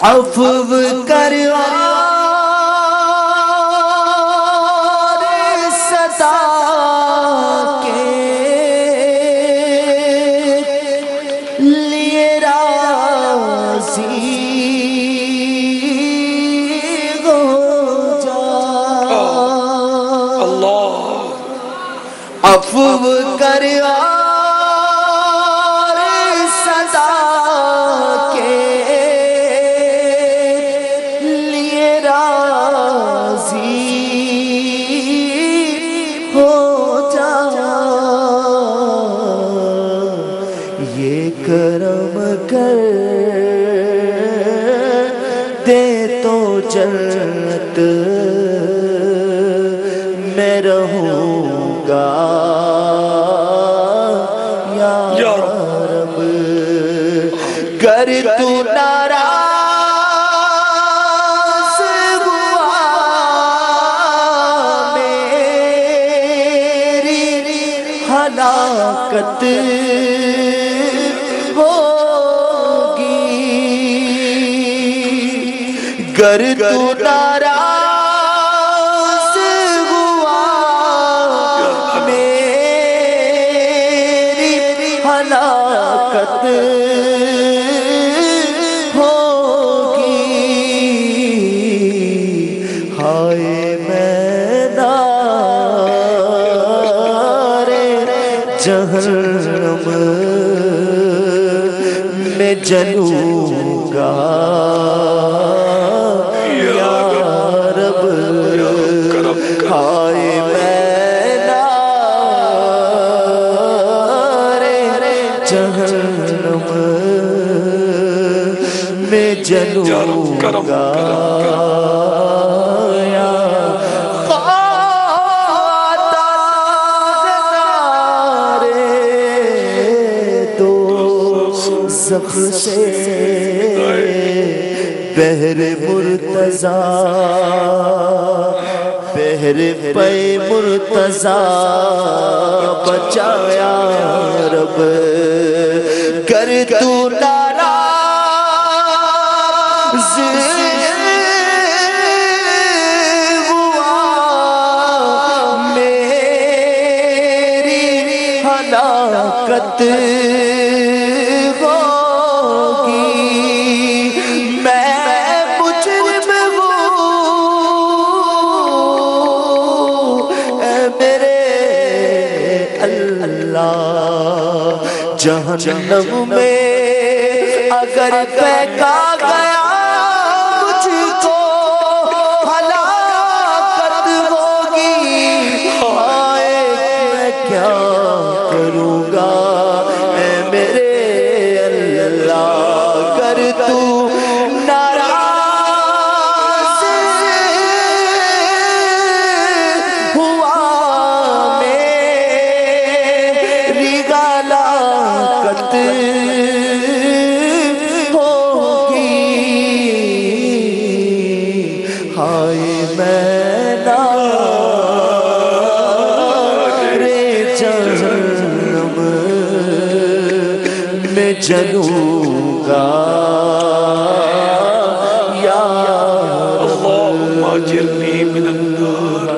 عفو کر صدا کے لیے راضی ہو جا عفو کر صدا کے لیے راضی ہو جا یہ کرم کر دے تو جنت میں رہوں گا یا رب گر تو ناراض ہوا میری ہلاکت ہوگی گر تو ناراض ہوا میری ہلاکت ہوگی ہائے میدان جہنم میں جلوں گا یا رب ہائے میدان جہنم میں جلوں گا زخم سے بحر مرتضیٰ بحر پے مرتضیٰ بچایا رب کر تو ناراض ہوا میری ہلاکت جہنم میں اگر پھینکا گیا مجھ کو ہلاکت ہوگی ہائے میں کیا کروں گا اے میرے اللہ کر تو ناراض ہوا میری ہلاکت ہوگی ہائے میدان جہنم میں جلوں گا یا اللہم اجرنی من النار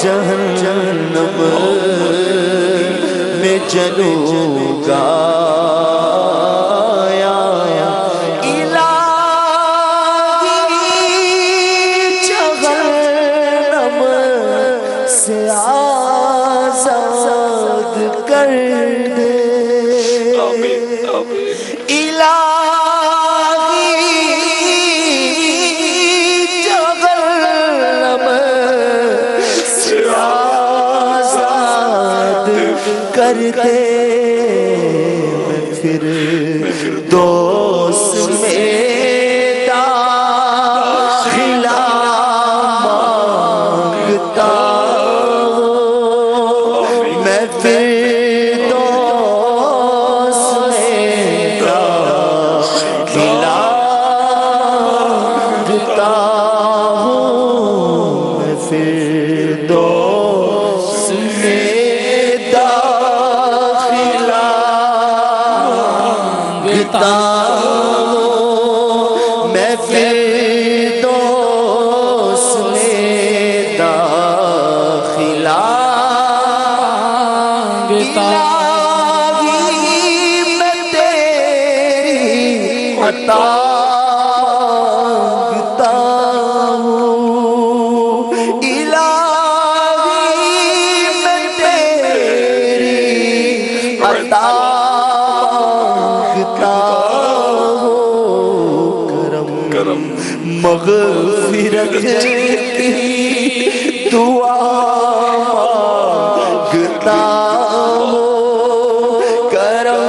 جہنم میں جلوں گا یا الہی جہنم سے آزاد کر دے کرتے میں پھر دوست میں داخلہ مانگتا میں پھر دوست میں داخلہ مانگتا ہوں میں پھر دوست میں داخلہ مانگتا ہوں میں فردوس میں داخلہ الہی میں تیری عطا مانگتا ہوں الہی میں تیری عطا مانگتا ہوں کرم مغفرت کی دعا مانگتا ہوں کرم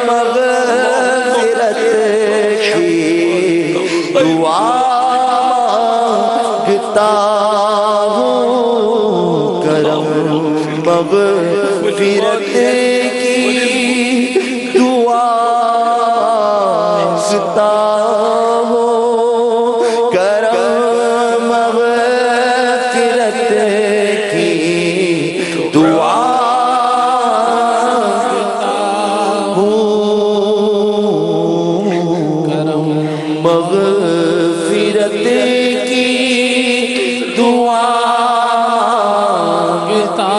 مغفرت کی دعا مانگتا ہوں کرم مغفرت کی دعا مانگتا ہوں کرم مغفرت کی دعا مغفرت کی دعا مانگتا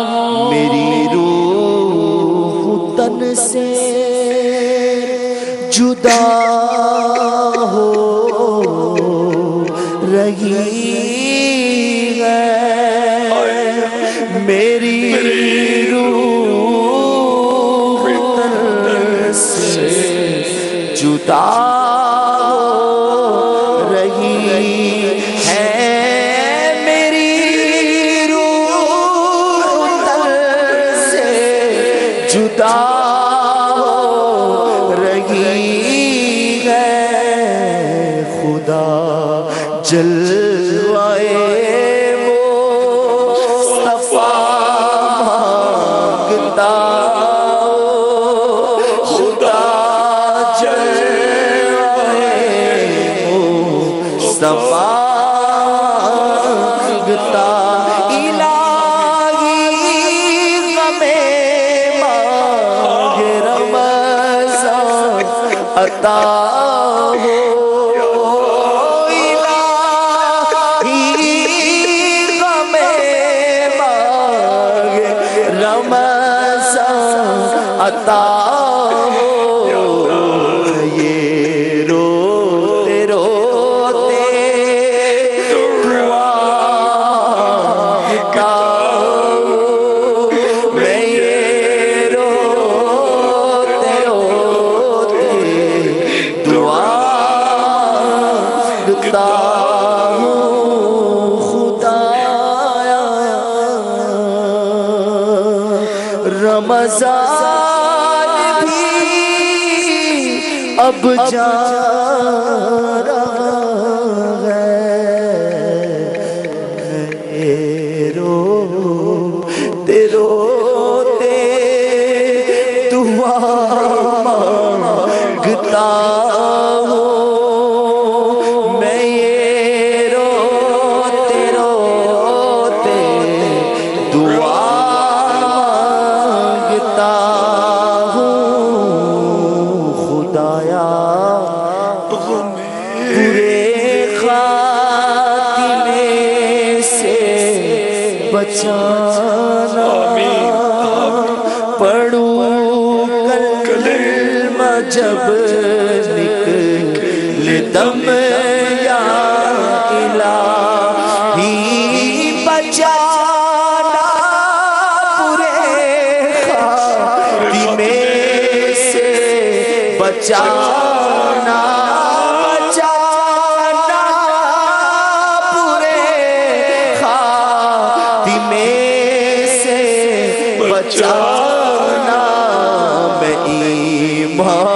ہوں میری روح تن سے جدا ہو رہی ہے میری روح تن سے جدا رہی ہے میری روح تن سے جدا رہی ہے خدا جلوائے مصطفیٰ مانگتا خدا مصطفیٰ مانگتا الہی غم مانگ رمضان عطا ہو الہی غم مانگ رمضان عطا ہو یہ روتے روتے دعا مانگتا ہوں میں یہ روتے روتے دعا مانگتا ہوں خدایا رمضان بھی اب جا رہا ہے روتے روتے دعا مانگتا ہوں میں یہ روتے روتے دعا مانگتا خدایا برے خاتمے سے بچانا پڑھوں کلمہ جب نکلے دم یا الہی بچانا برے خاتمے سے بچانا بچانا برے خاتمے سے بچانا میں ایمان